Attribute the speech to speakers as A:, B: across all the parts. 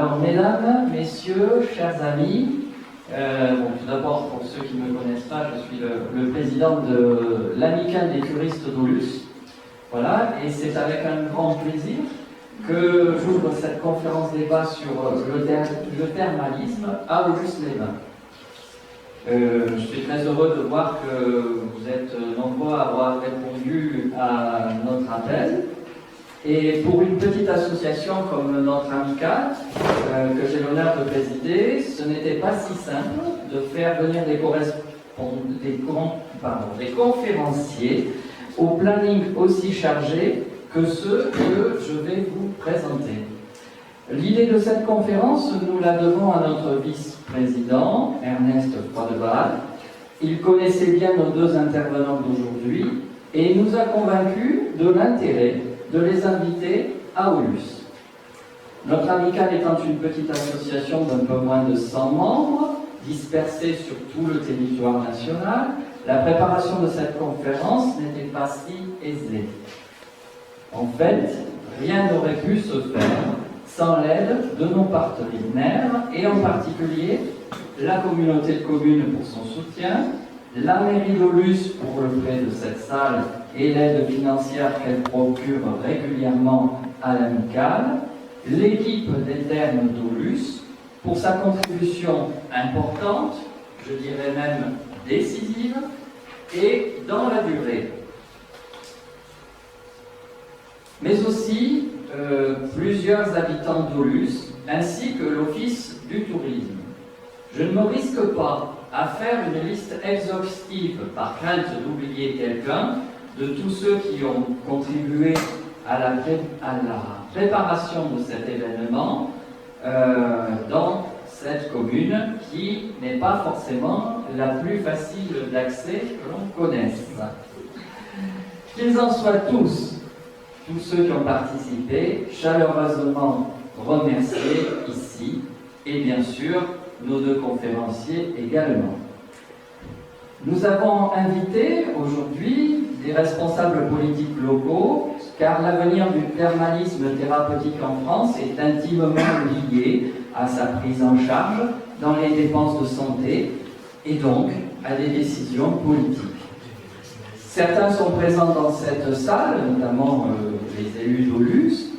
A: Alors, mesdames, messieurs, chers amis, tout d'abord, pour ceux qui ne me connaissent pas, je suis le président de l'Amicale des curistes d'Aulus. Voilà, et c'est avec un grand plaisir que j'ouvre cette conférence débat sur le thermalisme à Aulus-les-Bains. Je suis très heureux de voir que vous êtes nombreux à avoir répondu à notre appel. Et pour une petite association comme notre amicale, que j'ai l'honneur de présider, ce n'était pas si simple de faire venir des conférenciers au planning aussi chargé que ceux que je vais vous présenter. L'idée de cette conférence, nous la devons à notre vice-président, Ernest Froideval. Il connaissait bien nos deux intervenants d'aujourd'hui et nous a convaincus de l'intérêt de les inviter à Aulus. Notre amicale étant une petite association d'un peu moins de 100 membres, dispersée sur tout le territoire national, la préparation de cette conférence n'était pas si aisée. En fait, rien n'aurait pu se faire sans l'aide de nos partenaires, et en particulier la communauté de communes pour son soutien, la mairie d'Aulus pour le prêt de cette salle et l'aide financière qu'elle procure régulièrement à l'amicale, l'équipe des thermes d'Aulus pour sa contribution importante, je dirais même décisive, et dans la durée. Mais aussi plusieurs habitants d'Aulus, ainsi que l'Office du tourisme. Je ne me risque pas à faire une liste exhaustive par crainte d'oublier quelqu'un de tous ceux qui ont contribué à la préparation de cet événement dans cette commune qui n'est pas forcément la plus facile d'accès que l'on connaisse. Qu'ils en soient tous ceux qui ont participé, chaleureusement remerciés ici, et bien sûr nos deux conférenciers également. Nous avons invité aujourd'hui des responsables politiques locaux, car l'avenir du thermalisme thérapeutique en France est intimement lié à sa prise en charge dans les dépenses de santé et donc à des décisions politiques. Certains sont présents dans cette salle, notamment les élus d'Aulus.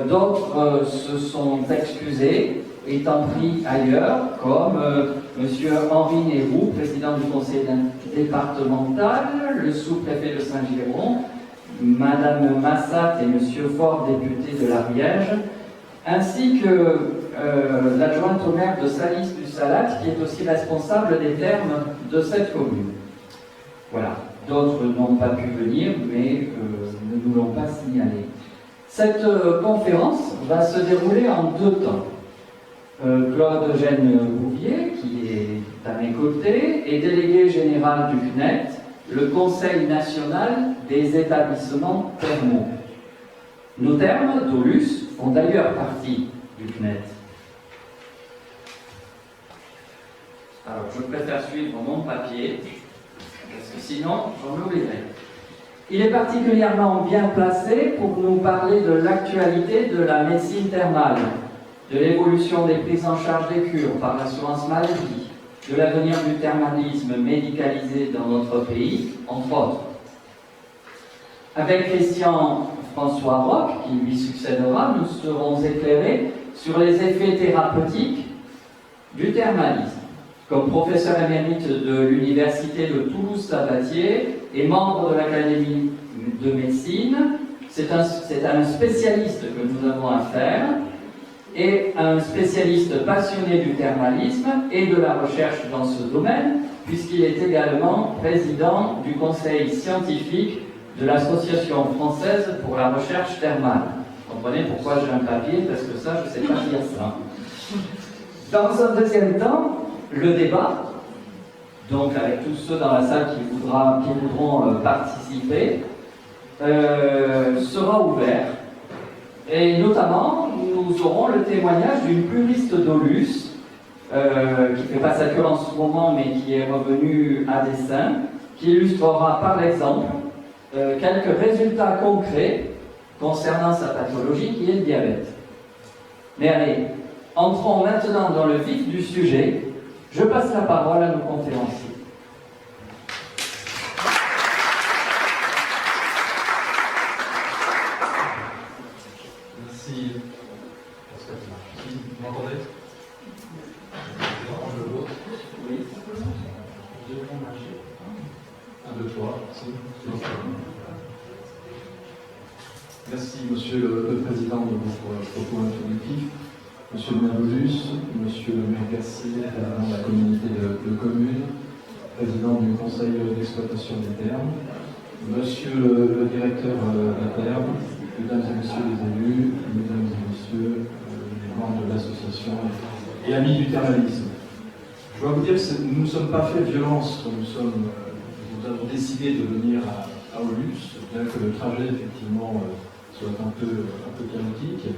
A: D'autres se sont excusés, étant pris ailleurs, comme M. Henri Néroux, président du conseil départemental, le sous-préfet de Saint-Giron, Mme Massat et M. Faure, député de l'Ariège, ainsi que l'adjointe au maire de Salis-du-Salat, qui est aussi responsable des thermes de cette commune. Voilà. D'autres n'ont pas pu venir, mais ne nous l'ont pas signalé. Cette conférence va se dérouler en deux temps. Claude Eugène Bouvier, qui est à mes côtés, est délégué général du CNET, le Conseil national des établissements thermaux. Nos thermes d'Aulus font d'ailleurs partie du CNET. Alors, je préfère suivre mon papier, parce que sinon, j'en oublierai. Il est particulièrement bien placé pour nous parler de l'actualité de la médecine thermale, de l'évolution des prises en charge des cures par l'assurance maladie, de l'avenir du thermalisme médicalisé dans notre pays, entre autres. Avec Christian-François Roch, qui lui succédera, nous serons éclairés sur les effets thérapeutiques du thermalisme. Comme professeur émérite de l'Université de Toulouse-Sabatier et membre de l'Académie de médecine, c'est un spécialiste que nous avons affaire, et un spécialiste passionné du thermalisme et de la recherche dans ce domaine, puisqu'il est également président du conseil scientifique de l'Association française pour la recherche thermale. Vous comprenez pourquoi j'ai un papier, parce que ça, je ne sais pas dire ça. Dans un deuxième temps, le débat, donc avec tous ceux dans la salle qui voudront participer, sera ouvert. Et notamment, nous aurons le témoignage d'une puriste d'Aulus, qui ne fait pas sa cure en ce moment, mais qui est revenue à dessein, qui illustrera par l'exemple quelques résultats concrets concernant sa pathologie qui est le diabète. Mais allez, Entrons maintenant dans le vif du sujet. Je passe la parole à nos conférenciers.
B: Merci. Vous m'entendez?
A: Oui.
B: 1, 2, 3. Merci, Monsieur le Président, de votre propos introductif. Monsieur le maire Dolus, Monsieur le maire Gassier, président de la communauté de communes, président du conseil d'exploitation des termes, Monsieur le directeur d'ATERM, Mesdames et Messieurs les élus, Mesdames et Messieurs les membres de l'association et amis du thermalisme. Je dois vous dire que nous ne sommes pas fait violence quand nous avons décidé de venir à Aulus, bien que le trajet effectivement soit un peu chaotique.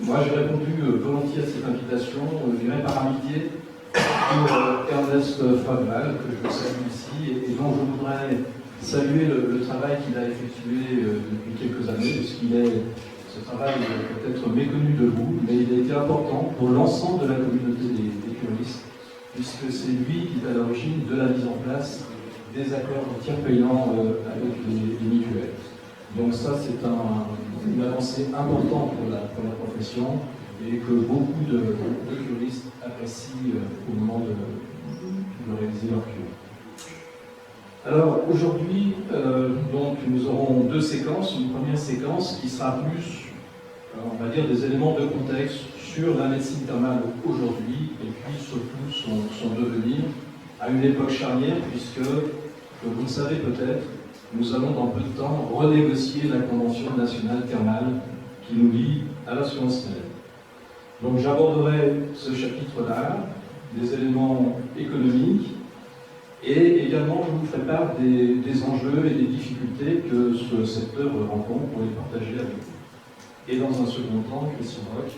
B: Moi j'ai répondu volontiers à cette invitation, je dirais par amitié, pour Ernest Fragval, que je salue ici, et dont je voudrais saluer le travail qu'il a effectué depuis quelques années, ce travail est peut-être méconnu de vous, mais il a été important pour l'ensemble de la communauté des curistes, puisque c'est lui qui est à l'origine de la mise en place des accords de tiers payants avec les mutuelles. Donc ça, c'est une avancée importante pour la profession et que beaucoup de curistes apprécient au moment de réaliser leur cure. Alors aujourd'hui, donc, nous aurons deux séquences. Une première séquence qui sera plus, on va dire, des éléments de contexte sur la médecine thermale aujourd'hui et puis surtout son devenir à une époque charnière puisque, comme vous le savez peut-être, nous allons dans peu de temps renégocier la Convention nationale thermale qui nous lie à l'assurance maladie. Donc j'aborderai ce chapitre-là, des éléments économiques, et également je vous ferai part des enjeux et des difficultés que ce secteur rencontre pour les partager avec vous. Et dans un second temps, Christian Roch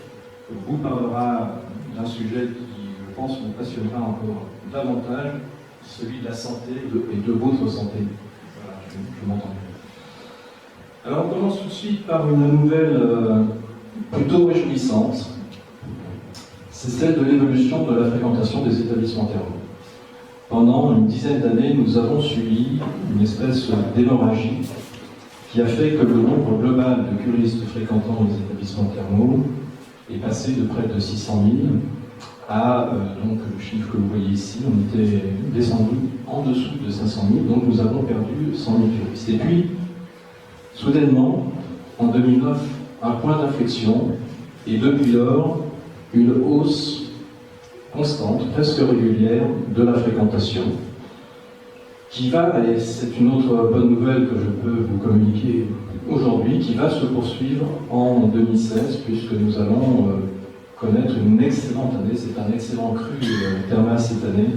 B: vous parlera d'un sujet qui, je pense, vous passionnera encore davantage, celui de la santé et de votre santé. Voilà, je m'entends bien. Alors on commence tout de suite par une nouvelle plutôt réjouissante. C'est celle de l'évolution de la fréquentation des établissements thermaux. Pendant une dizaine d'années, nous avons subi une espèce d'hémorragie qui a fait que le nombre global de curistes fréquentant les établissements thermaux est passé de près de 600 000 à, donc le chiffre que vous voyez ici, on était descendu en dessous de 500 000, donc nous avons perdu 100 000 curistes. Et puis, soudainement, en 2009, un point d'inflexion, et depuis lors, une hausse constante, presque régulière, de la fréquentation, qui va, et c'est une autre bonne nouvelle que je peux vous communiquer aujourd'hui, qui va se poursuivre en 2016, puisque nous allons connaître une excellente année, c'est un excellent cru thermal cette année,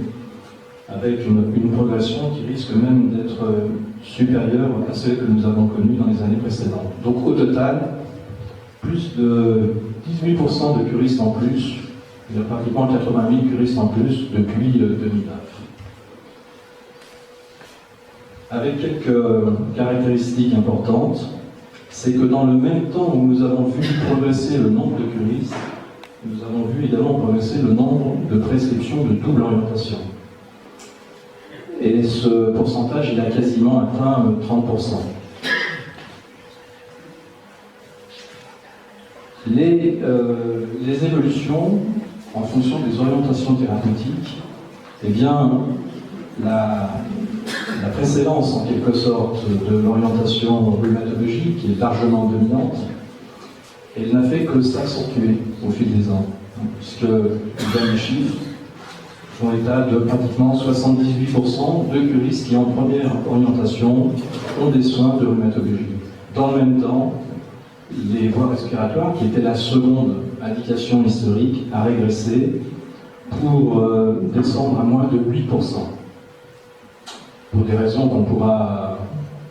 B: avec une progression qui risque même d'être supérieure à celle que nous avons connue dans les années précédentes. Donc au total, plus de 18% de curistes en plus, il y a pratiquement 80 000 curistes en plus depuis 2009. Avec quelques caractéristiques importantes, c'est que dans le même temps où nous avons vu progresser le nombre de curistes, nous avons vu également progresser le nombre de prescriptions de double orientation. Et ce pourcentage, il a quasiment atteint 30%. Les évolutions en fonction des orientations thérapeutiques, eh bien, la précédence en quelque sorte de l'orientation rhumatologique est largement dominante, elle n'a fait que s'accentuer au fil des ans, puisque les derniers chiffres font état de pratiquement 78% de curistes qui en première orientation ont des soins de rhumatologie. Dans le même temps, les voies respiratoires, qui étaient la seconde indication historique, a régressé pour descendre à moins de 8%, pour des raisons qu'on pourra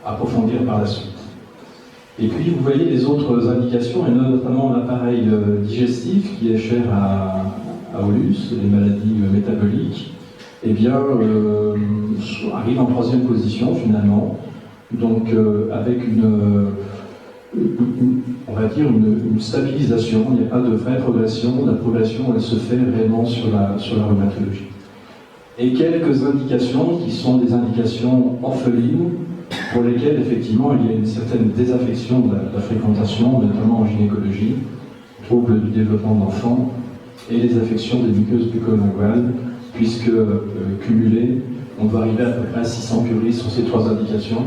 B: approfondir par la suite. Et puis vous voyez les autres indications, et notamment l'appareil digestif qui est cher à Aulus, les maladies métaboliques, eh bien, arrive en troisième position finalement, donc avec on va va dire, une stabilisation. Il n'y a pas de vraie progression. La progression, elle se fait réellement sur la rhumatologie. Et quelques indications qui sont des indications orphelines, pour lesquelles, effectivement, il y a une certaine désaffection de la fréquentation, notamment en gynécologie, troubles du développement de l'enfant, et les affections des muqueuses bucco-linguales, puisque, cumulées, on doit arriver à peu près à 600 curistes sur ces trois indications.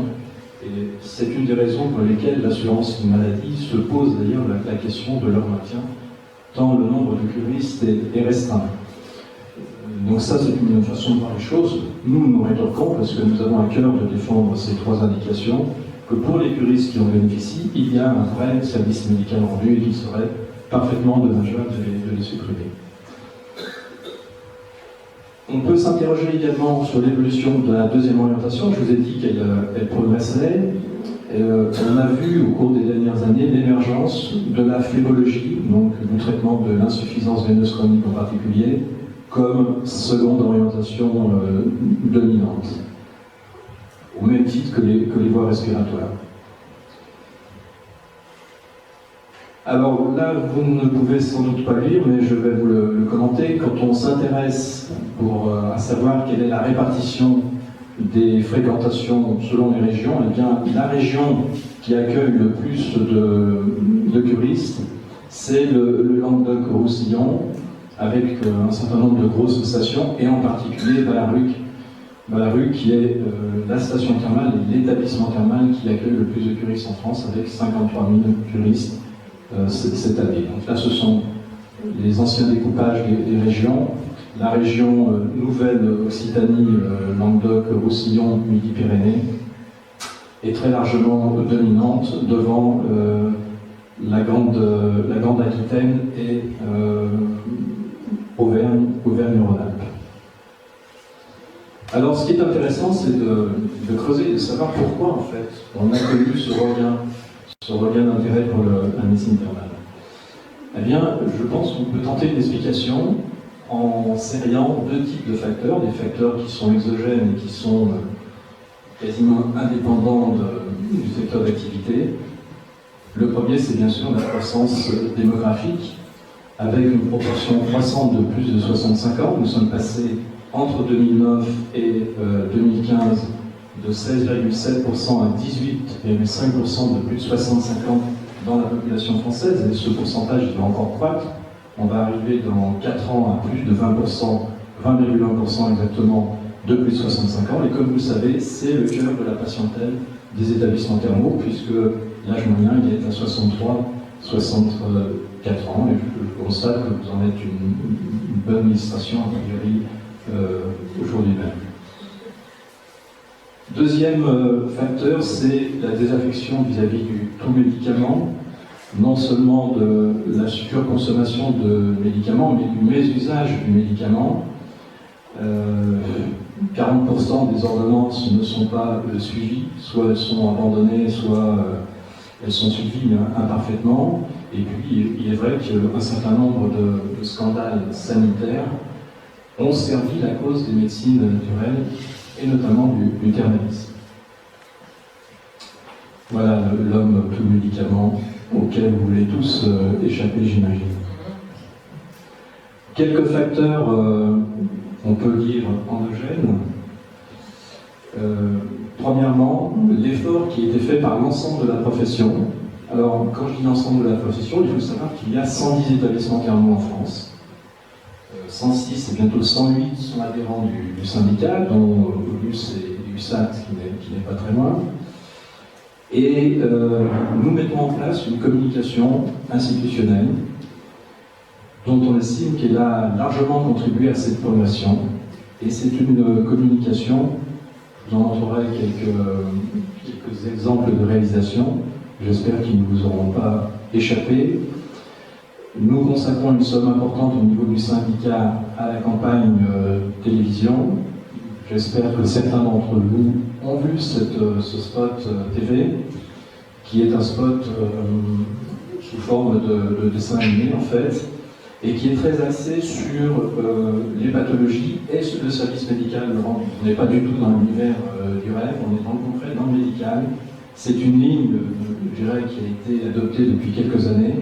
B: Et c'est une des raisons pour lesquelles l'assurance maladie se pose d'ailleurs la question de leur maintien, tant le nombre de curistes est restreint. Donc ça, c'est une façon de voir les choses. Nous rétorquons, parce que nous avons à cœur de défendre ces trois indications, que pour les curistes qui en bénéficient, il y a un vrai service médical rendu et qu'il serait parfaitement dommageable de les supprimer. On peut s'interroger également sur l'évolution de la deuxième orientation. Je vous ai dit qu'elle progressait. On a vu au cours des dernières années l'émergence de la phlébologie, donc du traitement de l'insuffisance veineuse chronique en particulier, comme seconde orientation dominante, au même titre que les voies respiratoires. Alors là, vous ne pouvez sans doute pas lire, mais je vais vous le commenter. Quand on s'intéresse à savoir quelle est la répartition des fréquentations selon les régions, eh bien, la région qui accueille le plus de curistes, c'est le Languedoc-Roussillon, avec un certain nombre de grosses stations, et en particulier Ballaruc qui est la station thermale et l'établissement thermal qui accueille le plus de curistes en France, avec 53 000 curistes cette année. Donc là, ce sont les anciens découpages des régions. La région Nouvelle-Occitanie, Languedoc-Roussillon, Midi-Pyrénées, est très largement dominante devant la Grande Aquitaine et Auvergne-Rhône-Alpes. Alors, ce qui est intéressant, c'est de creuser et de savoir pourquoi, en fait, on a connu ce regain d'intérêt pour la médecine thermale. Eh bien, je pense qu'on peut tenter une explication en serriant deux types de facteurs, des facteurs qui sont exogènes et qui sont quasiment indépendants du secteur d'activité. Le premier, c'est bien sûr la croissance démographique, avec une proportion croissante de plus de 65 ans. Nous sommes passés entre 2009 et 2015 de 16,7% à 18,5% de plus de 65 ans dans la population française, et ce pourcentage va encore croître. On va arriver dans 4 ans à plus de 20%, 20,1% exactement de plus de 65 ans. Et comme vous le savez, c'est le cœur de la patientèle des établissements thermaux, puisque l'âge moyen il est à 63, 64 ans. Et je constate que vous en êtes une bonne illustration, a priori, aujourd'hui même. Deuxième facteur, c'est la désaffection vis-à-vis du tout médicament, non seulement de la surconsommation de médicaments, mais du mésusage du médicament. 40% des ordonnances ne sont pas suivies, soit elles sont abandonnées, soit elles sont suivies imparfaitement. Et puis, il est vrai qu'un certain nombre de scandales sanitaires ont servi la cause des médecines naturelles, et notamment du thermalisme. Voilà l'homme tout médicament auquel vous voulez tous échapper, j'imagine. Quelques facteurs, on peut dire, endogènes. Premièrement, l'effort qui a été fait par l'ensemble de la profession. Alors, quand je dis l'ensemble de la profession, il faut savoir qu'il y a 110 établissements thermaux en France. 106 et bientôt 108 sont adhérents du syndicat, dont l'US et l'USAT qui n'est pas très loin. Et nous mettons en place une communication institutionnelle dont on estime qu'elle a largement contribué à cette progression. Et c'est une communication, j'en montrerai quelques exemples de réalisation, j'espère qu'ils ne vous auront pas échappé. Nous consacrons une somme importante au niveau du syndicat à la campagne télévision. J'espère que certains d'entre vous ont vu ce spot TV, qui est un spot sous forme de dessin animé en fait, et qui est très axé sur les pathologies et le service médical rendu. On n'est pas du tout dans l'univers du rêve, on est dans le concret, dans le médical. C'est une ligne je dirais, qui a été adopté depuis quelques années.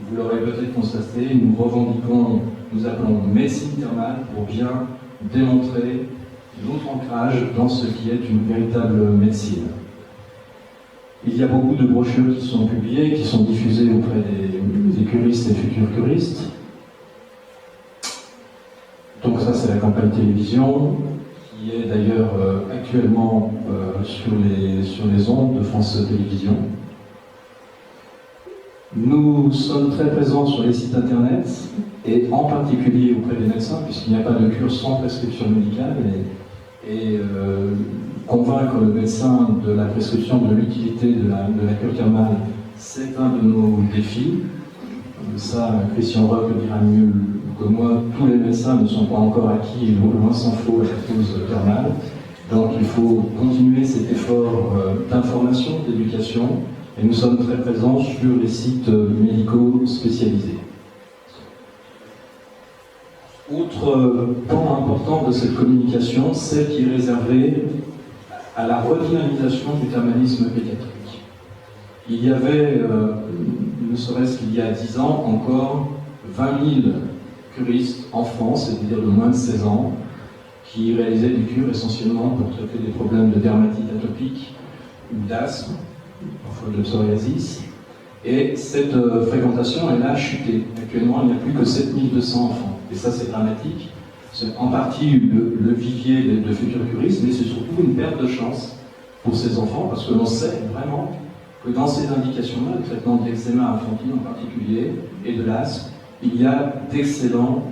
B: Vous l'aurez peut-être constaté, nous revendiquons, nous appelons médecine thermale pour bien démontrer notre ancrage dans ce qui est une véritable médecine. Il y a beaucoup de brochures qui sont publiées, qui sont diffusées auprès des curistes et futurs curistes. Donc ça, c'est la campagne télévision, qui est d'ailleurs actuellement sur les ondes de France Télévisions. Nous sommes très présents sur les sites internet, et en particulier auprès des médecins, puisqu'il n'y a pas de cure sans prescription médicale, et convaincre le médecin de la prescription, de l'utilité de la cure thermale, c'est un de nos défis. Ça, Christian Roch le dira mieux que moi, tous les médecins ne sont pas encore acquis, loin s'en faut, à la cause thermale. Donc il faut continuer cet effort d'information, d'éducation, et nous sommes très présents sur les sites médicaux spécialisés. Autre point important de cette communication, celle qui est réservée à la redynamisation du thermalisme pédiatrique. Il y avait, ne serait-ce qu'il y a 10 ans, encore 20 000 curistes en France, c'est-à-dire de moins de 16 ans, qui réalisaient des cures essentiellement pour traiter des problèmes de dermatite atopique ou d'asthme, parfois de psoriasis. Et cette fréquentation, elle a chuté. Actuellement, il n'y a plus que 7200 enfants. Et ça, c'est dramatique. C'est en partie le vivier de futurs curistes, mais c'est surtout une perte de chance pour ces enfants, parce que l'on sait vraiment que dans ces indications-là, le traitement de l'eczéma infantile en particulier, et de l'asthme, il y a d'excellents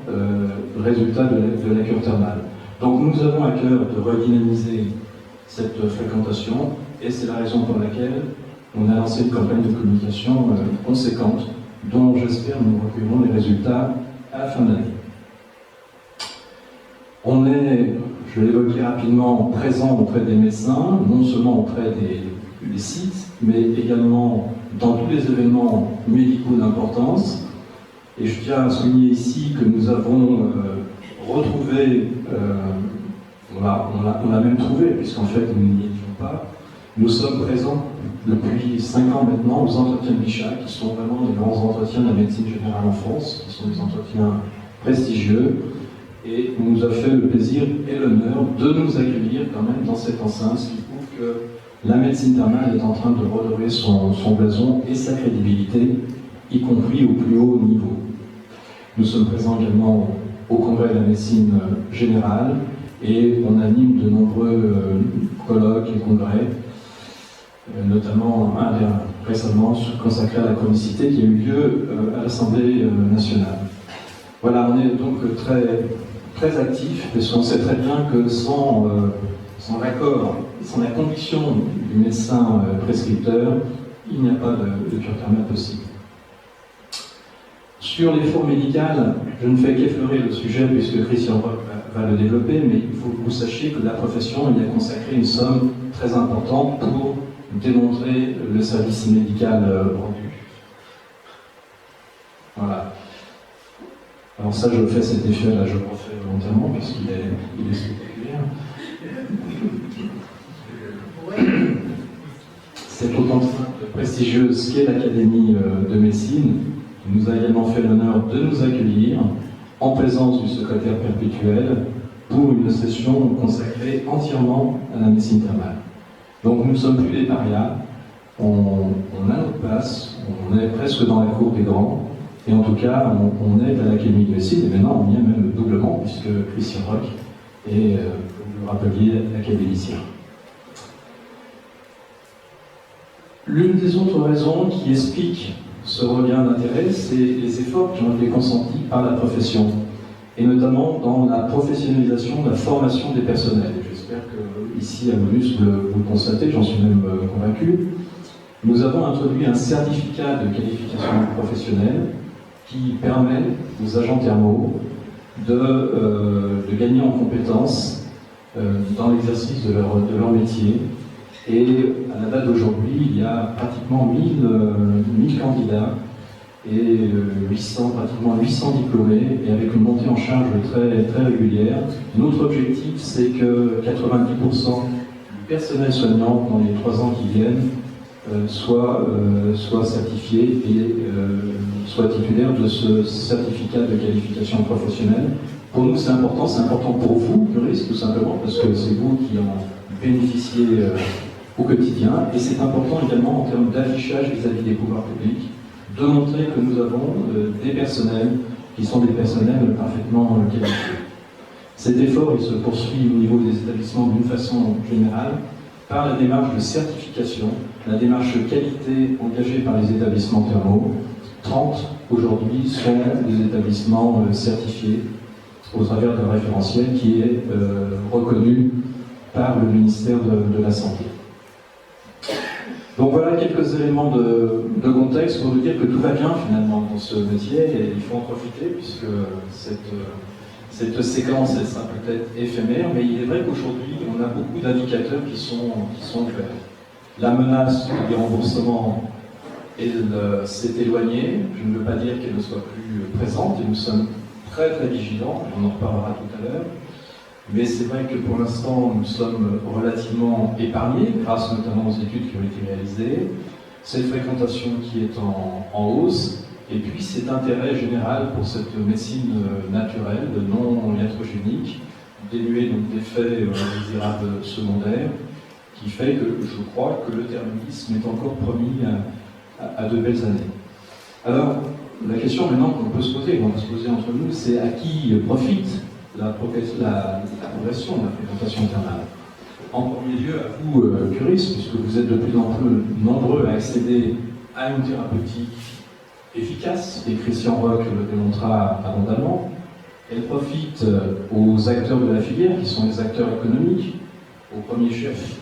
B: résultats de la cure thermale. Donc nous avons à cœur de redynamiser cette fréquentation, et c'est la raison pour laquelle on a lancé une campagne de communication conséquente, dont j'espère nous recueillerons les résultats à la fin de l'année. On est, je l'évoquais rapidement, présent auprès des médecins, non seulement auprès des sites, mais également dans tous les événements médicaux d'importance. Et je tiens à souligner ici que nous avons retrouvé, on l'a même trouvé, puisqu'en fait nous n'y étions pas, nous sommes présents depuis 5 ans maintenant aux entretiens de Bichat, qui sont vraiment les grands entretiens de la médecine générale en France, qui sont des entretiens prestigieux, et on nous a fait le plaisir et l'honneur de nous accueillir quand même dans cette enceinte, ce qui prouve que la médecine thermale est en train de redorer son blason et sa crédibilité, y compris au plus haut niveau. Nous sommes présents également au Congrès de la médecine générale, et on anime de nombreux colloques et congrès, notamment un récemment consacré à la chronicité qui a eu lieu à l'Assemblée nationale. Voilà, on est donc très actifs, parce qu'on sait très bien que sans l'accord, sans la conviction du médecin prescripteur, il n'y a pas de cure thermale possible. Sur l'effort médical, je ne fais qu'effleurer le sujet puisque Christian Roch va le développer, mais il faut que vous sachiez que la profession y a consacré une somme très importante pour démontrer le service médical rendu. Voilà. Alors ça, je fais cet effet, là, je le refais volontairement, puisqu'il est spectaculaire. Cette autre enceinte prestigieuse qu'est l'Académie de médecine nous a également fait l'honneur de nous accueillir en présence du secrétaire perpétuel pour une session consacrée entièrement à la médecine thermale. Donc nous ne sommes plus des parias, on a notre place, on est presque dans la cour des grands, et en tout cas on est à l'Académie de médecine, et maintenant on y est même doublement, puisque Christian Roch est, comme vous le rappeliez, académicien. L'une des autres raisons qui explique ce regain d'intérêt, c'est les efforts qui ont été consentis par la profession, et notamment dans la professionnalisation de la formation des personnels. J'espère que ici à Modus vous le constatez, j'en suis même convaincu. Nous avons introduit un certificat de qualification professionnelle qui permet aux agents thermaux de gagner en compétences dans l'exercice de leur métier. Et à la date d'aujourd'hui, il y a pratiquement 1000 candidats et pratiquement 800 diplômés, et avec une montée en charge très régulière. Notre objectif, c'est que 90% du personnel soignant dans les 3 ans qui viennent soient certifiés et soient titulaires de ce certificat de qualification professionnelle. Pour nous, c'est important pour vous, juristes, tout simplement, parce que c'est vous qui en bénéficiez au quotidien, et c'est important également en termes d'affichage vis-à-vis des pouvoirs publics, de montrer que nous avons des personnels qui sont des personnels parfaitement qualifiés. Cet effort, il se poursuit au niveau des établissements d'une façon générale par la démarche de certification, la démarche qualité engagée par les établissements thermaux. 30 aujourd'hui sont des établissements certifiés au travers d'un référentiel qui est reconnu par le ministère de la Santé. Donc voilà quelques éléments de contexte pour vous dire que tout va bien finalement dans ce métier et il faut en profiter puisque cette séquence elle sera peut-être éphémère, mais il est vrai qu'aujourd'hui on a beaucoup d'indicateurs qui sont clairs. La menace du remboursement s'est éloignée, je ne veux pas dire qu'elle ne soit plus présente et nous sommes très très vigilants, on en reparlera tout à l'heure. Mais c'est vrai que pour l'instant, nous sommes relativement épargnés, grâce notamment aux études qui ont été réalisées, cette fréquentation qui est en hausse, et puis cet intérêt général pour cette médecine naturelle, non iatrogénique, dénuée d'effets désirables secondaires, qui fait que je crois que le thermalisme est encore promis à de belles années. Alors, la question maintenant qu'on peut se poser, qu'on va se poser entre nous, c'est à qui profite la progression de la fréquentation thermale. En premier lieu, à vous, juristes, puisque vous êtes de plus en plus nombreux à accéder à une thérapeutique efficace, et Christian Roch le démontrera abondamment. Elle profite aux acteurs de la filière, qui sont les acteurs économiques, au premier chef,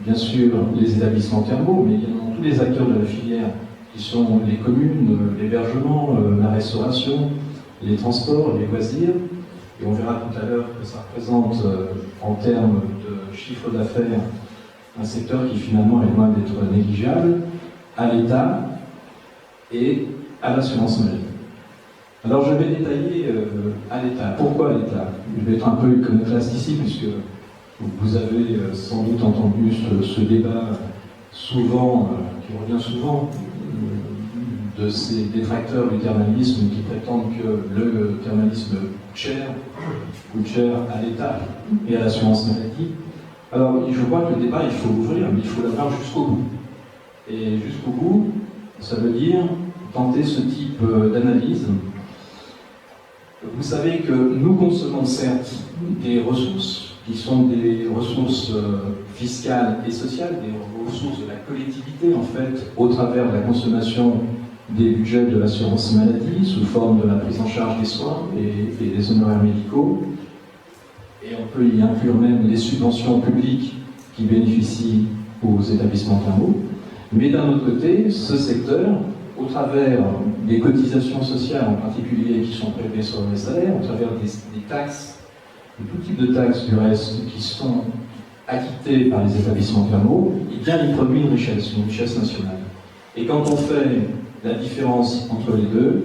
B: bien sûr, les établissements thermaux, mais également tous les acteurs de la filière, qui sont les communes, l'hébergement, la restauration, les transports, les loisirs. Et on verra tout à l'heure que ça représente, en termes de chiffre d'affaires, un secteur qui finalement est loin d'être négligeable, à l'État et à l'assurance maladie. Alors je vais détailler à l'État. Pourquoi l'État? Je vais être un peu iconoclaste ici, puisque vous avez sans doute entendu ce débat souvent, qui revient souvent, de ces détracteurs du thermalisme qui prétendent que le thermalisme coûte cher à l'État et à l'assurance maladie. Alors, je crois que le débat, il faut l'ouvrir, mais il faut l'avoir jusqu'au bout. Et jusqu'au bout, ça veut dire tenter ce type d'analyse. Vous savez que nous consommons certes des ressources qui sont des ressources fiscales et sociales, des ressources de la collectivité, en fait, au travers de la consommation des budgets de l'assurance maladie sous forme de la prise en charge des soins et des honoraires médicaux. Et on peut y inclure même les subventions publiques qui bénéficient aux établissements thermaux. Mais d'un autre côté, ce secteur, au travers des cotisations sociales en particulier qui sont prélevées sur les salaires, au travers des taxes, de tout type de taxes du reste qui sont acquittées par les établissements thermaux, eh bien il produit une richesse nationale. Et quand on fait la différence entre les deux,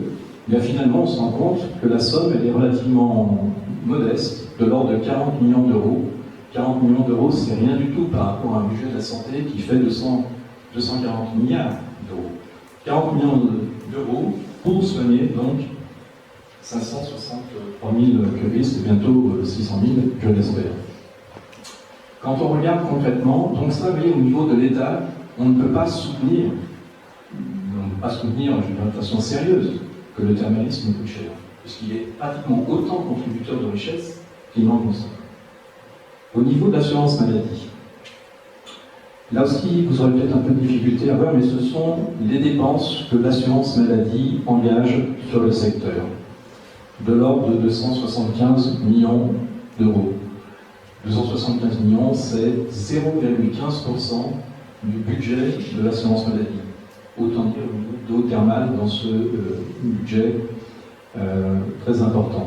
B: bien finalement on se rend compte que la somme elle est relativement modeste, de l'ordre de 40 millions d'euros. 40 millions d'euros, c'est rien du tout par rapport à un budget de la santé qui fait 240 milliards d'euros. 40 millions d'euros pour soigner donc 563 000 curistes et bientôt 600 000, je l'espère. Quand on regarde concrètement, donc ça, vous voyez, au niveau de l'État, on ne peut pas soutenir, je dirais de façon sérieuse, que le thermalisme coûte cher, puisqu'il est pratiquement autant contributeur de richesse qu'il n'en consomme. Au niveau de l'assurance maladie, là aussi, vous aurez peut-être un peu de difficulté à voir, mais ce sont les dépenses que l'assurance maladie engage sur le secteur, de l'ordre de 275 millions d'euros. 275 millions, c'est 0,15% du budget de l'assurance maladie. Autant dire le niveau d'eau thermale dans ce budget très important.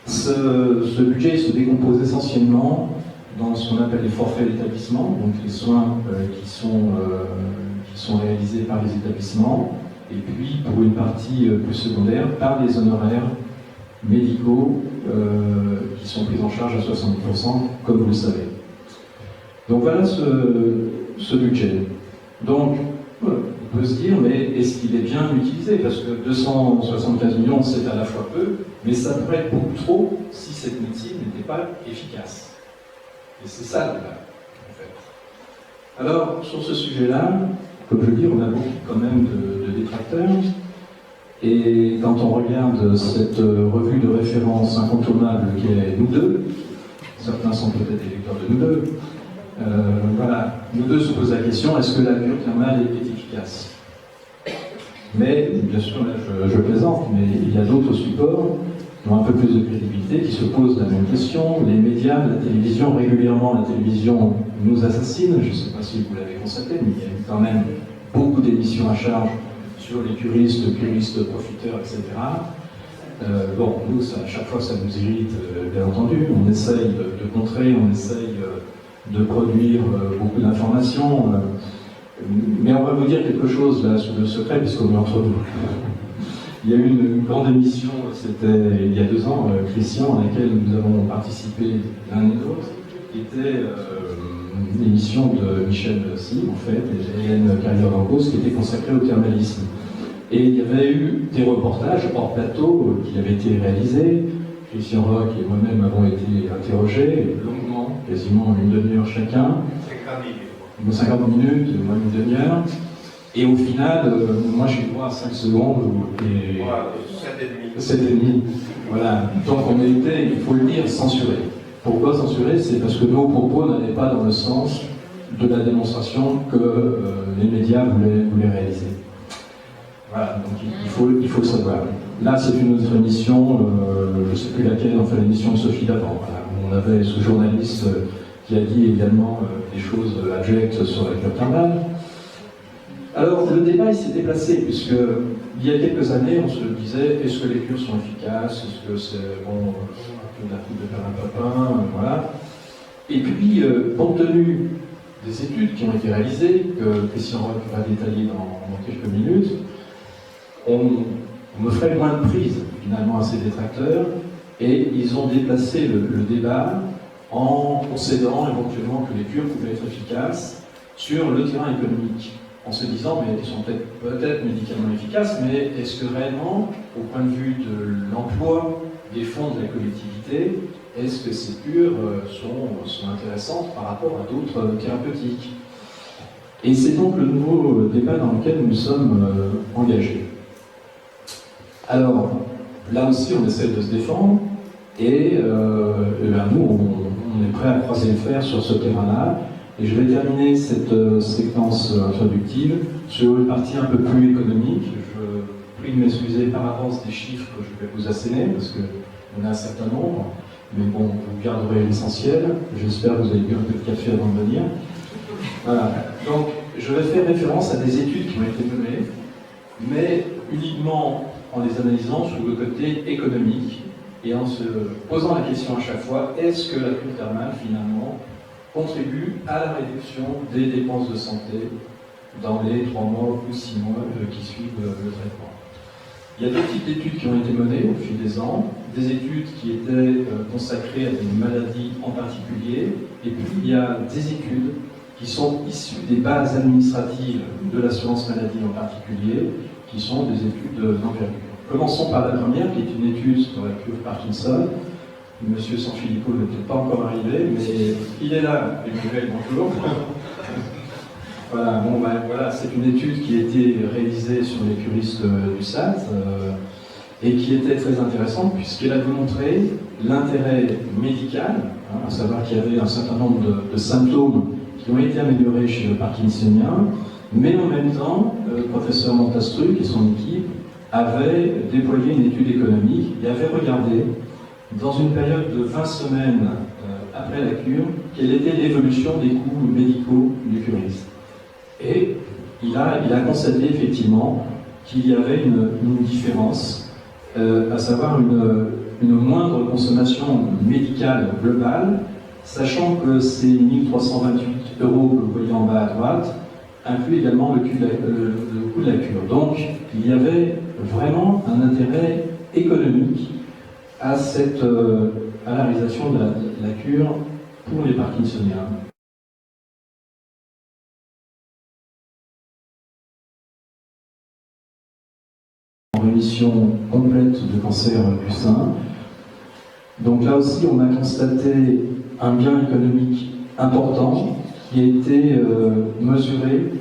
B: Ce budget se décompose essentiellement dans ce qu'on appelle les forfaits d'établissement, donc les soins qui sont réalisés par les établissements, et puis pour une partie plus secondaire, par les honoraires médicaux qui sont pris en charge à 70%, comme vous le savez. Donc voilà ce budget. Donc, on peut se dire, mais est-ce qu'il est bien utilisé? Parce que 275 millions, c'est à la fois peu, mais ça pourrait être beaucoup trop si cette médecine n'était pas efficace. Et c'est ça le débat, en fait. Alors, sur ce sujet-là, comme je dis, on a beaucoup quand même de détracteurs. Et quand on regarde cette revue de référence incontournable qui est Nous deux, certains sont peut-être des lecteurs de Nous deux, voilà, Nous deux se pose la question, est-ce que la cure thermale est efficace? Mais, bien sûr, là je plaisante, mais il y a d'autres supports qui ont un peu plus de crédibilité, qui se posent la même question. Les médias, la télévision, régulièrement, la télévision nous assassine. Je ne sais pas si vous l'avez constaté, mais il y a eu quand même beaucoup d'émissions à charge sur les curistes, profiteurs, etc. Bon, nous, à chaque fois, ça nous irrite, bien entendu. On essaye de contrer, on essaye de produire beaucoup d'informations. Mais on va vous dire quelque chose, là, sur le secret, puisqu'on est entre nous. Il y a eu une grande émission, c'était il y a 2 ans, Christian, à laquelle nous avons participé l'un et l'autre, qui était une émission de Michel Sim, en fait, et Hélène Carrière-Dancos, qui était consacrée au thermalisme. Et il y avait eu des reportages hors plateau qui avaient été réalisés. Christian Roch et moi-même avons été interrogés longuement, quasiment une demi-heure chacun. 50 minutes, moi une demi-heure. Et au final, moi j'ai eu droit à 5 secondes et 7,5. Voilà. Donc on a été, il faut le dire, censurés. Pourquoi censurés? C'est parce que nos propos n'allaient pas dans le sens de la démonstration que les médias voulaient réaliser. Voilà, donc il faut le savoir. Là, c'est une autre émission, je ne sais plus laquelle, enfin l'émission de Sophie Davant. Voilà, on avait ce journaliste qui a dit également des choses abjectes sur la cure thermale. Alors, le débat il s'est déplacé, puisque il y a quelques années, on se disait, est-ce que les cures sont efficaces? Est-ce que c'est bon, la coupe de faire un papin, voilà. Et puis, compte tenu des études qui ont été réalisées, que Christian Roch va détailler dans quelques minutes, on me ferait moins de prise, finalement, à ces détracteurs, et ils ont déplacé le débat en concédant éventuellement que les cures pouvaient être efficaces sur le terrain économique, en se disant, mais ils sont peut-être médicalement efficaces, mais est-ce que réellement, au point de vue de l'emploi des fonds de la collectivité, est-ce que ces cures sont intéressantes par rapport à d'autres thérapeutiques? Et c'est donc le nouveau débat dans lequel nous sommes engagés. Alors, là aussi, on essaie de se défendre, et nous, on est prêt à croiser le fer sur ce terrain-là. Et je vais terminer cette séquence introductive sur une partie un peu plus économique. Je prie de m'excuser par avance des chiffres que je vais vous asséner, parce qu'on a un certain nombre, mais bon, vous garderez l'essentiel. J'espère que vous avez bu un peu de café avant de venir. Voilà. Donc, je vais faire référence à des études qui ont été menées, mais uniquement en les analysant sous le côté économique et en se posant la question à chaque fois, est-ce que la cure thermale, finalement, contribue à la réduction des dépenses de santé dans les 3 mois ou 6 mois qui suivent le traitement? Il y a 2 types d'études qui ont été menées au fil des ans, des études qui étaient consacrées à des maladies en particulier, et puis il y a des études qui sont issues des bases administratives de l'assurance maladie en particulier, qui sont des études d'envergure. Commençons par la première, qui est une étude sur la cure Parkinson. Monsieur Sanfilippo n'est peut-être pas encore arrivé, mais il est là, Emmanuel, bonjour. Voilà, bon, ben, voilà, c'est une étude qui a été réalisée sur les curistes du SAT et qui était très intéressante puisqu'elle a démontré l'intérêt médical, à savoir qu'il y avait un certain nombre de symptômes qui ont été améliorés chez le parkinsonien, mais en même temps, le professeur Montastruc et son équipe avaient déployé une étude économique et avaient regardé, dans une période de 20 semaines après la cure, quelle était l'évolution des coûts médicaux du curiste. Et il a constaté effectivement qu'il y avait une différence, à savoir une moindre consommation médicale globale, sachant que ces 1328 € que vous voyez en bas à droite incluent également le coût de la cure. Donc il y avait vraiment un intérêt économique à la réalisation de la cure pour les parkinsoniens. rémission complète de cancer du sein. Donc là aussi, on a constaté un gain économique important qui a été mesuré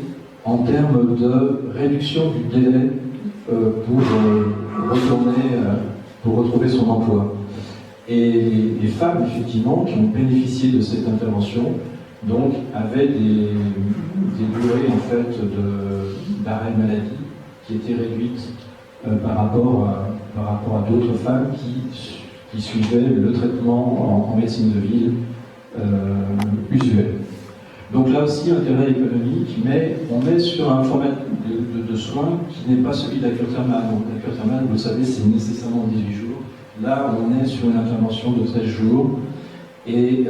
B: en termes de réduction du délai pour retrouver son emploi. Et les femmes, effectivement, qui ont bénéficié de cette intervention, donc, avaient des durées en fait, d'arrêt de maladie qui étaient réduites par rapport à d'autres femmes qui suivaient le traitement en médecine de ville usuel. Donc là aussi, intérêt économique, mais on est sur un format de soins qui n'est pas celui de la cure thermale. Donc la cure thermale, vous le savez, c'est nécessairement 18 jours. Là, on est sur une intervention de 13 jours. Et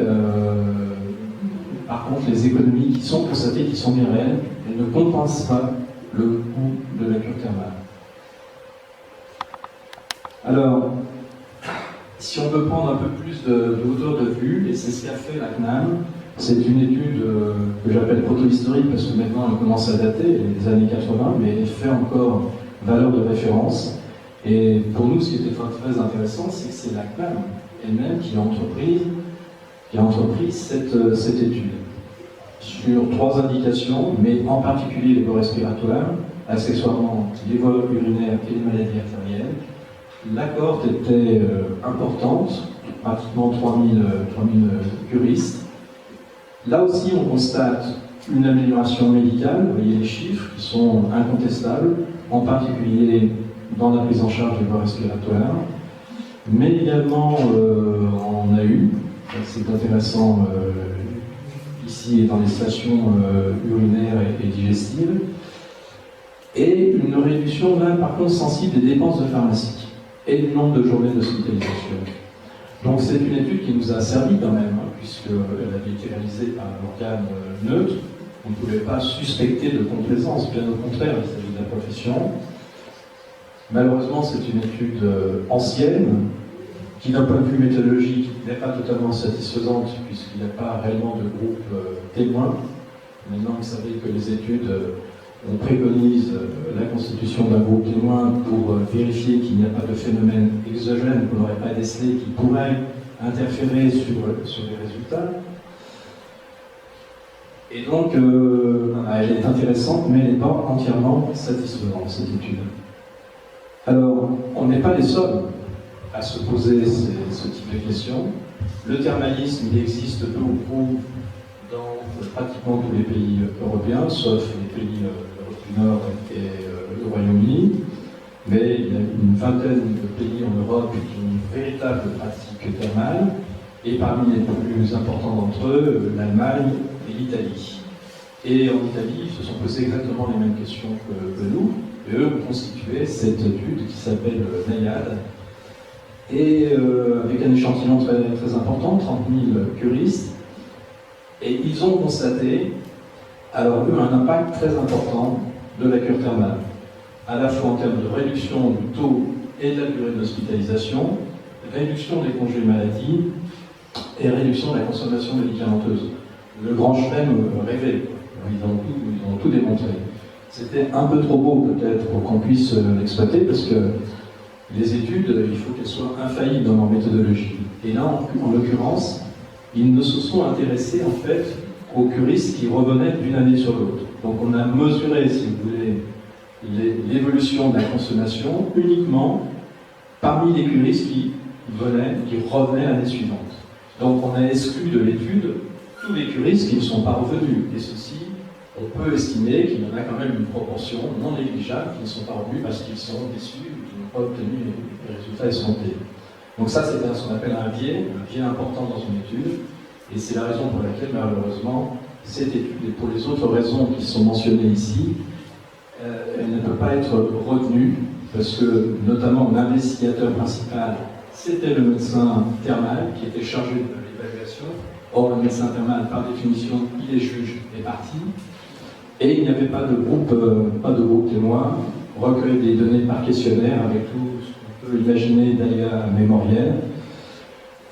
B: par contre, les économies qui sont constatées, qui sont bien réelles, elles ne compensent pas le coût de la cure thermale. Alors, si on veut prendre un peu plus de hauteur de vue, et c'est ce qu'a fait la CNAM, c'est une étude que j'appelle proto-historique parce que maintenant elle commence à dater, des années 80, mais elle fait encore valeur de référence. Et pour nous, ce qui était très intéressant, c'est que c'est la CNAM elle-même qui a entrepris cette étude sur 3 indications, mais en particulier les voies respiratoires, accessoirement les voies urinaires et les maladies artérielles. La cohorte était importante, pratiquement 3000 curistes. Là aussi, on constate une amélioration médicale, vous voyez les chiffres qui sont incontestables, en particulier dans la prise en charge des voies respiratoires, mais également on a eu, c'est intéressant ici et dans les stations urinaires et digestives, et une réduction même par contre sensible des dépenses de pharmacie et du nombre de journées d'hospitalisation. Donc c'est une étude qui nous a servi quand même, puisqu'elle avait été réalisée par un organe neutre. On ne pouvait pas suspecter de complaisance, bien au contraire, il s'agit de la profession. Malheureusement, c'est une étude ancienne, qui d'un point de vue méthodologique n'est pas totalement satisfaisante, puisqu'il n'y a pas réellement de groupe témoin. Maintenant, vous savez que les études, on préconise la constitution d'un groupe témoin pour vérifier qu'il n'y a pas de phénomène exogène qu'on n'aurait pas décelé qui pourrait interférer sur les résultats. Et donc, elle est intéressante, mais elle n'est pas entièrement satisfaisante, cette étude. Alors, on n'est pas les seuls à se poser ce type de questions. Le thermalisme, il existe peu ou prou dans pratiquement tous les pays européens, sauf les pays du Nord et le Royaume-Uni. Mais il y a une vingtaine de pays en Europe qui ont une véritable pratique thermale, et parmi les plus importants d'entre eux, l'Allemagne et l'Italie. Et en Italie, ils se sont posés exactement les mêmes questions que nous, et eux ont constitué cette étude qui s'appelle NAIAD, et avec un échantillon très, très important, 30 000 curistes, et ils ont constaté, alors eux, un impact très important de la cure thermale, à la fois en termes de réduction du taux et de la durée d'hospitalisation, réduction des congés maladie et réduction de la consommation médicamenteuse. Le grand chelem rêvait, ils ont tout démontré. C'était un peu trop beau peut-être pour qu'on puisse l'exploiter, parce que les études, il faut qu'elles soient infaillibles dans leur méthodologie. Et là, en l'occurrence, ils ne se sont intéressés en fait aux curistes qui revenaient d'une année sur l'autre. Donc on a mesuré, si vous voulez, l'évolution de la consommation uniquement parmi les curistes qui revenaient l'année suivante. Donc on a exclu de l'étude tous les curistes qui ne sont pas revenus. Et ceci, on peut estimer qu'il y en a quand même une proportion non négligeable qui ne sont pas revenus parce qu'ils sont déçus ou qui n'ont pas obtenu les résultats escomptés. Donc ça, c'est ce qu'on appelle un biais important dans une étude. Et c'est la raison pour laquelle, malheureusement, cette étude, et pour les autres raisons qui sont mentionnées ici, elle ne peut pas être retenue, parce que, notamment, l'investigateur principal, c'était le médecin thermal qui était chargé de l'évaluation. Or, le médecin thermal, par définition, il est juge et partie. Et il n'y avait pas de groupe témoin, recueil des données par questionnaire, avec tout ce qu'on peut imaginer d'ailleurs mémoriel.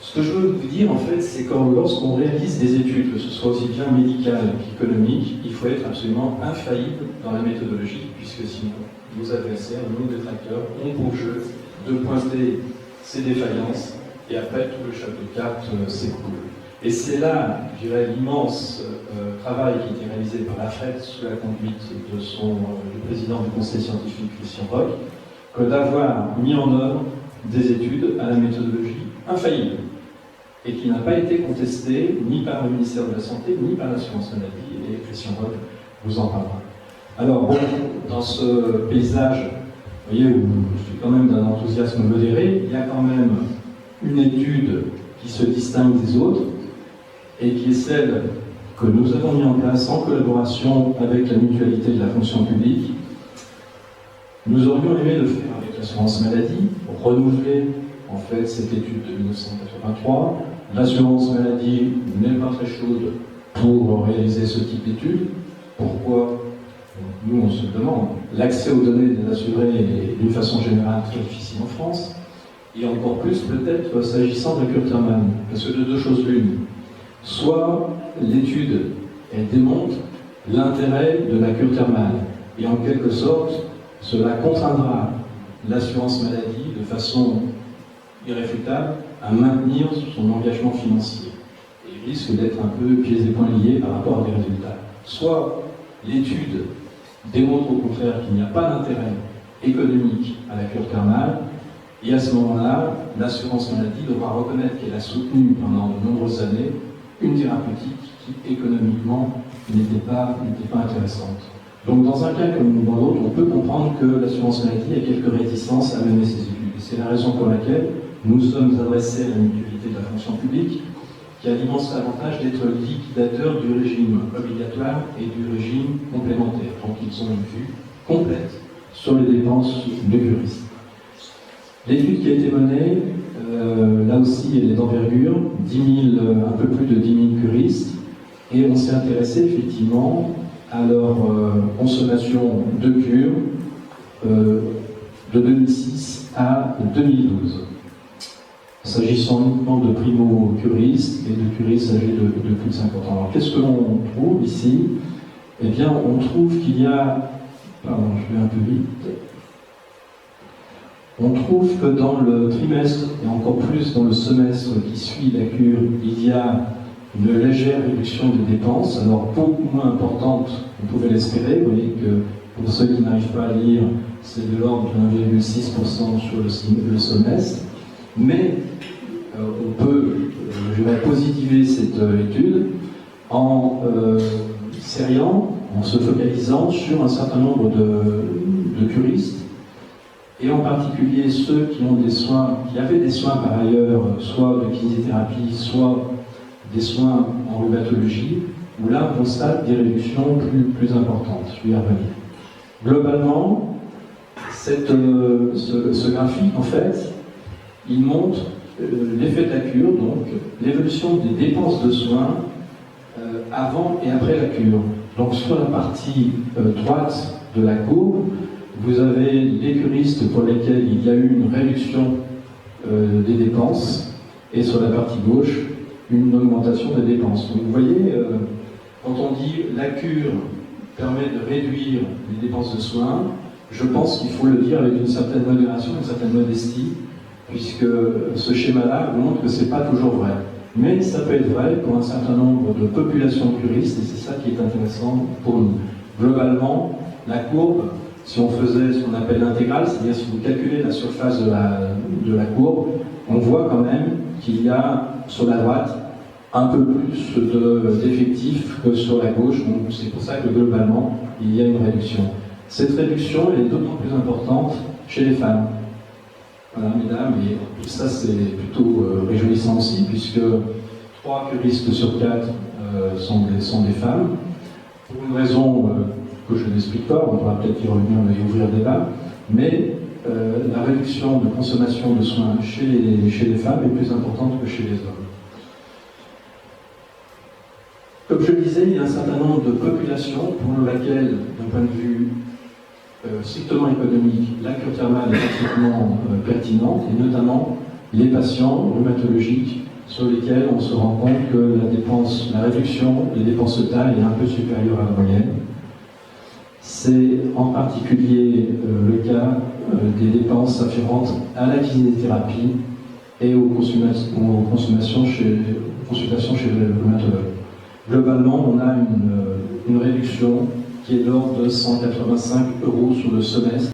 B: Ce que je veux vous dire, en fait, c'est que lorsqu'on réalise des études, que ce soit aussi bien médicales qu'économiques, il faut être absolument infaillible dans la méthodologie, puisque sinon, nos adversaires, nos détracteurs ont pour jeu de pointer ces défaillances et après tout le château de cartes s'écroule. Et c'est là, je dirais, l'immense travail qui a été réalisé par la FRET sous la conduite de du président du conseil scientifique, Christian Roch, que d'avoir mis en œuvre des études à la méthodologie infaillible et qui n'a pas été contestée ni par le ministère de la Santé ni par l'assurance maladie, et Christian Roch vous en parlera. Alors bon, dans ce paysage, vous voyez, où je suis quand même d'un enthousiasme modéré, il y a quand même une étude qui se distingue des autres et qui est celle que nous avons mis en place en collaboration avec la mutualité de la fonction publique. Nous aurions aimé le faire avec l'assurance maladie, pour renouveler en fait cette étude de 1983. L'assurance maladie n'est pas très chaude pour réaliser ce type d'étude. Pourquoi? Nous, on se demande. L'accès aux données des assurés est d'une façon générale très difficile en France, et encore plus peut-être s'agissant de la cure thermale. Parce que de deux choses l'une. Soit l'étude, elle démontre l'intérêt de la cure thermale, et en quelque sorte, cela contraindra l'assurance maladie de façon irréfutable à maintenir son engagement financier. Et il risque d'être un peu pieds et poings liés par rapport à des résultats. Soit l'étude démontre au contraire qu'il n'y a pas d'intérêt économique à la cure thermale, et à ce moment-là, l'assurance maladie devra reconnaître qu'elle a soutenu pendant de nombreuses années une thérapeutique qui économiquement n'était pas intéressante. Donc dans un cas comme dans l'autre, on peut comprendre que l'assurance maladie a quelques réticences à mener ses études. Et c'est la raison pour laquelle nous sommes adressés à la mutualité de la fonction publique, qui a l'immense avantage d'être liquidateur du régime obligatoire et du régime complémentaire. Donc ils ont une vue complète sur les dépenses de juristes. L'étude qui a été menée, là aussi, elle est d'envergure, un peu plus de 10 000 curistes, et on s'est intéressé effectivement à leur consommation de cure de 2006 à 2012. S'agissant uniquement de primo-curistes et de curistes âgés de plus de 50 ans. Alors qu'est-ce que l'on trouve ici? Eh bien, on trouve qu'il y a... Pardon, je vais un peu vite. On trouve que dans le trimestre, et encore plus dans le semestre qui suit la cure, il y a une légère réduction des dépenses, alors beaucoup moins importante qu'on pouvait l'espérer. Vous voyez que pour ceux qui n'arrivent pas à lire, c'est de l'ordre de 1,6% sur le semestre. Mais on peut, je vais positiver cette étude en se focalisant sur un certain nombre de curistes, et en particulier ceux qui avaient des soins par ailleurs, soit de kinésithérapie, soit des soins en rhumatologie, où là on constate des réductions plus importantes. Je vais y revenir. Globalement, ce graphique, en fait, il montre l'effet de la cure, donc l'évolution des dépenses de soins avant et après la cure. Donc sur la partie droite de la courbe, vous avez les curistes pour lesquels il y a eu une réduction des dépenses, et sur la partie gauche, une augmentation des dépenses. Donc vous voyez, quand on dit la cure permet de réduire les dépenses de soins, je pense qu'il faut le dire avec une certaine modération, une certaine modestie, puisque ce schéma-là montre que ce n'est pas toujours vrai. Mais ça peut être vrai pour un certain nombre de populations de curistes, et c'est ça qui est intéressant pour nous. Globalement, la courbe, si on faisait ce qu'on appelle l'intégrale, c'est-à-dire si vous calculez la surface de la courbe, on voit quand même qu'il y a sur la droite un peu plus d'effectifs que sur la gauche, donc c'est pour ça que globalement, il y a une réduction. Cette réduction elle est d'autant plus importante chez les femmes. Voilà, mesdames, et ça c'est plutôt réjouissant aussi, puisque 3 curistes sur 4 sont des femmes, pour une raison que je n'explique pas, on pourra peut-être y revenir et ouvrir le débat, mais la réduction de consommation de soins chez les femmes est plus importante que chez les hommes. Comme je le disais, il y a un certain nombre de populations pour lesquelles, d'un point de vue strictement économique, la cure thermale est pratiquement pertinente, et notamment les patients rhumatologiques sur lesquels on se rend compte que la réduction des dépenses de taille est un peu supérieure à la moyenne. C'est en particulier le cas des dépenses afférentes à la kinésithérapie et aux consultations chez le rhumatologue. Globalement, on a une réduction qui est d'ordre de 185 € sur le semestre.